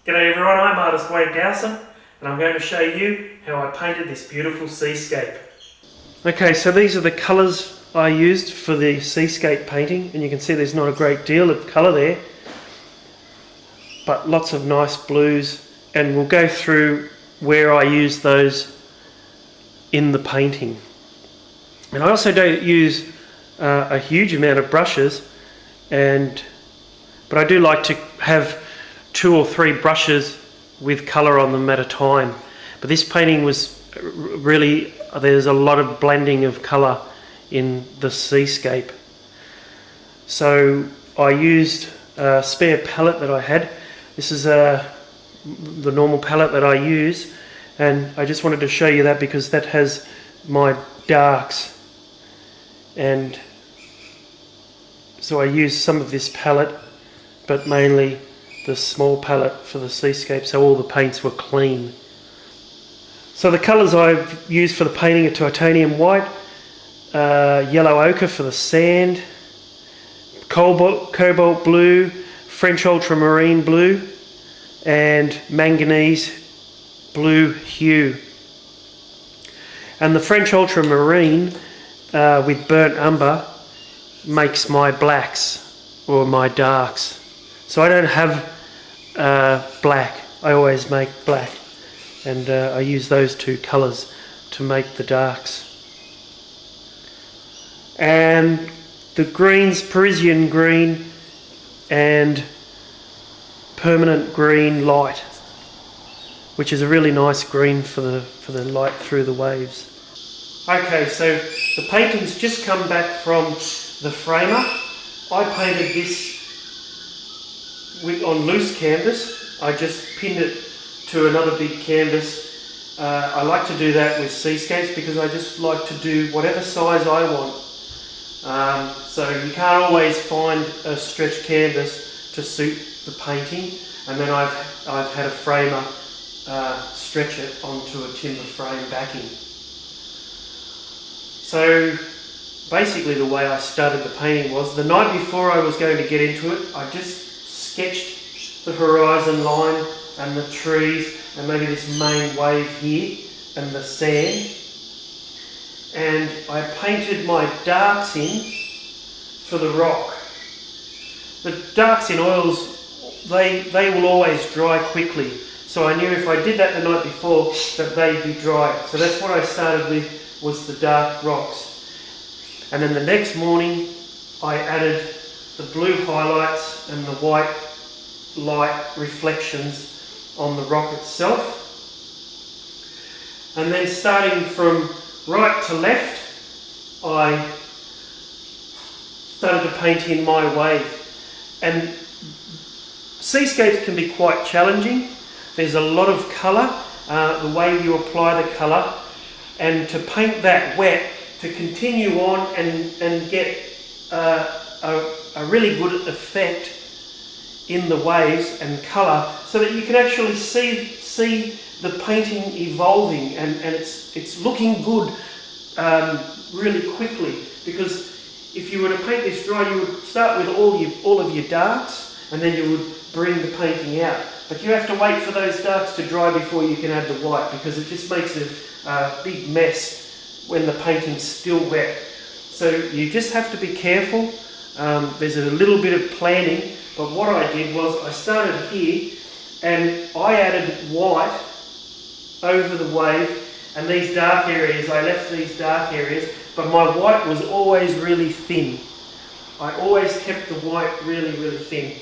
G'day everyone, I'm artist Wayne Dowsent and I'm going to show you how I painted this beautiful seascape. Okay, so these are the colours I used for the seascape painting, and you can see there's not a great deal of colour there, but lots of nice blues, and we'll go through where I use those in the painting. And I also don't use a huge amount of brushes, but I do like to have 2 or 3 brushes with colour on them at a time. But this painting was really, there's a lot of blending of colour in the seascape. So I used a spare palette that I had. This is the normal palette that I use, and I just wanted to show you that because that has my darks, and so I used some of this palette, but mainly the small palette for the seascape, so all the paints were clean. So the colours I've used for the painting are titanium white, yellow ochre for the sand, cobalt blue, French ultramarine blue, and manganese blue hue. And the French ultramarine with burnt umber makes my blacks or my darks. So I don't have black, I always make black, and I use those 2 colours to make the darks. And the greens, Parisian green and permanent green light, which is a really nice green for the light through the waves. Okay, so the painting's just come back from the framer. I painted this on loose canvas. I just pinned it to another big canvas. I like to do that with seascapes because I just like to do whatever size I want. So you can't always find a stretched canvas to suit the painting, and then I've had a framer stretch it onto a timber frame backing. So basically the way I started the painting was, the night before I was going to get into it, I just sketched the horizon line and the trees and maybe this main wave here and the sand, and I painted my darks in for the rock. The darks in oils, they will always dry quickly, so I knew if I did that the night before that they'd be dry. So that's what I started with, was the dark rocks. And then the next morning I added the blue highlights and the white light reflections on the rock itself. And then starting from right to left, I started to paint in my wave. And seascapes can be quite challenging. There's a lot of colour, the way you apply the colour, and to paint that wet, to continue on and get a really good effect in the waves and colour, so that you can actually see the painting evolving, and it's looking good really quickly. Because if you were to paint this dry, you would start with all of your darks, and then you would bring the painting out. But you have to wait for those darks to dry before you can add the white, because it just makes a big mess when the painting's still wet. So you just have to be careful. There's a little bit of planning, but what I did was I started here and I added white over the wave, and these dark areas, I left these dark areas, but my white was always really thin. I always kept the white really, really thin.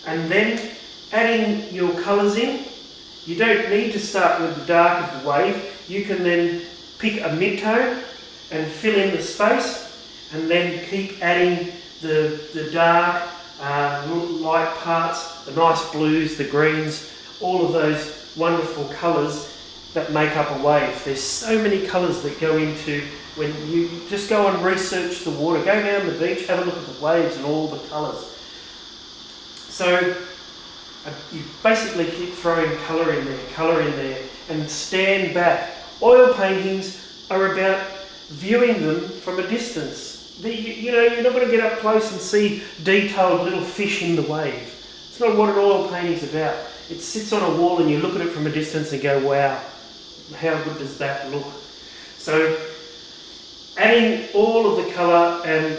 And then adding your colours in, you don't need to start with the dark of the wave. You can then pick a mid-tone and fill in the space, and then keep adding the dark, light parts, the nice blues, the greens, all of those wonderful colours that make up a wave. There's so many colours that go into, when you just go and research the water, go down the beach, have a look at the waves and all the colours. So you basically keep throwing colour in there, and stand back. Oil paintings are about viewing them from a distance. You're not going to get up close and see detailed little fish in the wave. It's not what an oil painting's about. it sits on a wall and you look at it from a distance and go, wow, how good does that look? So adding all of the colour and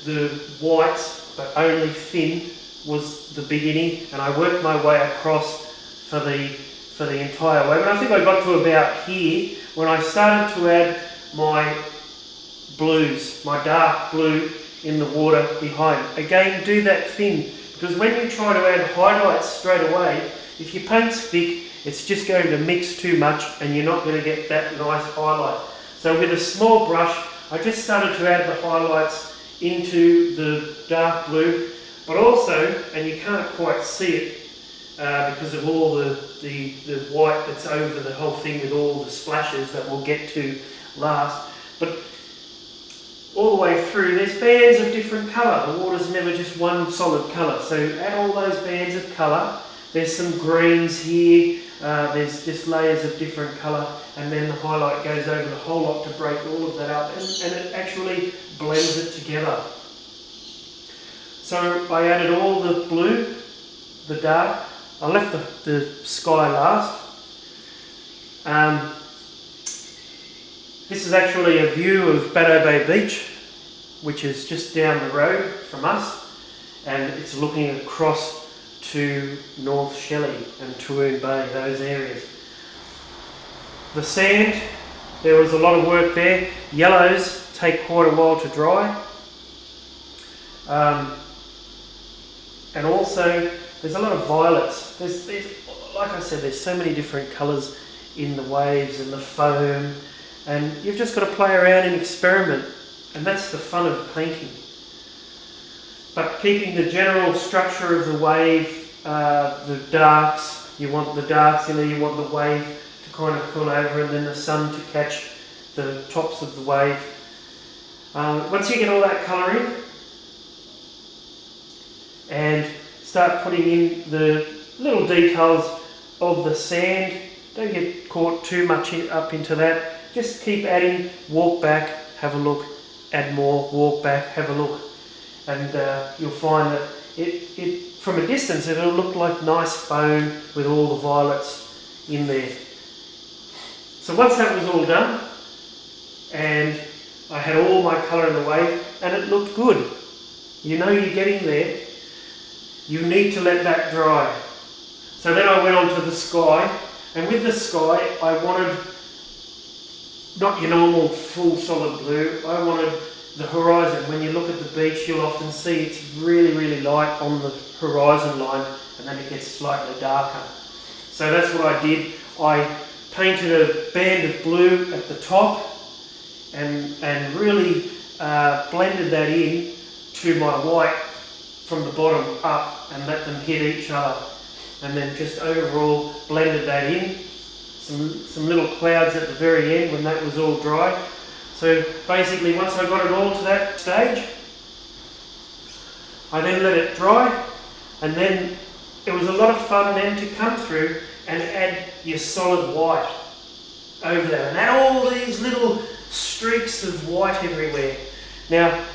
the whites, but only thin, was the beginning, and I worked my way across for the entire way. But I think I got to about here when I started to add my blues, my dark blue in the water behind. Again, do that thin, because when you try to add highlights straight away, if your paint's thick, it's just going to mix too much and you're not going to get that nice highlight. So with a small brush, I just started to add the highlights into the dark blue, but also, and you can't quite see it because of all the white that's over the whole thing with all the splashes that we'll get to last, but all the way through there's bands of different colour. The water's never just one solid colour, so add all those bands of colour. There's some greens here, there's just layers of different colour, and then the highlight goes over the whole lot to break all of that up, and it actually blends it together. So I added all the blue, the dark. I left the sky last. This is actually a view of Bateau Bay Beach, which is just down the road from us, and it's looking across to North Shelley and Taroom Bay, those areas. The sand, there was a lot of work there. Yellows take quite a while to dry. And also, there's a lot of violets. There's, like I said, there's so many different colours in the waves and the foam, and you've just got to play around and experiment, and that's the fun of painting. But keeping the general structure of the wave, the darks, you want the darks in there, you want the wave to kind of pull over, and then the sun to catch the tops of the wave. Once you get all that colour in, and start putting in the little details of the sand, don't get caught too much up into that. Just keep adding, walk back, have a look, add more, walk back, have a look, and you'll find that it from a distance it'll look like nice foam with all the violets in there. So once that was all done, and I had all my colour in the wave, and it looked good, you know you're getting there. You need to let that dry. So then I went on to the sky, and with the sky I wanted not your normal full solid blue, I wanted the horizon. When you look at the beach, you'll often see it's really, really light on the horizon line, and then it gets slightly darker. So that's what I did. I painted a band of blue at the top and really blended that in to my white from the bottom up, and let them hit each other, and then just overall blended that in. Some little clouds at the very end when that was all dry. So basically once I got it all to that stage, I then let it dry, and then it was a lot of fun then to come through and add your solid white over that, and add all these little streaks of white everywhere. Now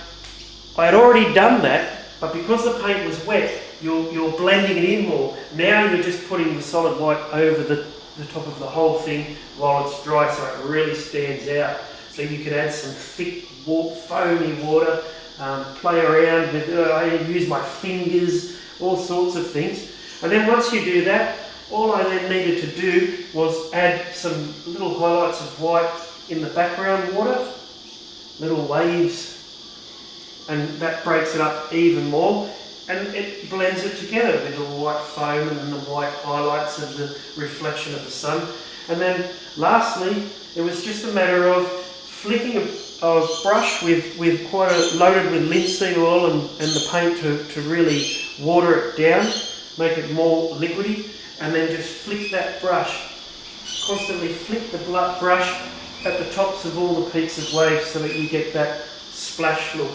I had already done that, but because the paint was wet, you're blending it in more. Now you're just putting the solid white over the top of the whole thing while it's dry, so it really stands out. So you could add some thick, foamy water, play around with, I use my fingers, all sorts of things. And then once you do that, all I then needed to do was add some little highlights of white in the background water, little waves, and that breaks it up even more, and it blends it together with the white foam and the white highlights of the reflection of the sun. And then lastly, it was just a matter of flicking a brush with quite loaded with linseed oil and the paint to really water it down, make it more liquidy, and then just flick that brush, constantly flick the brush at the tops of all the peaks of waves so that you get that splash look.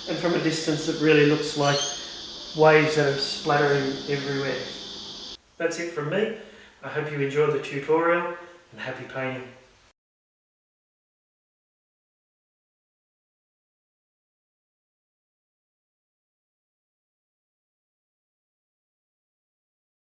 And from a distance it really looks like waves that are splattering everywhere. That's it from me. I hope you enjoyed the tutorial, and happy painting.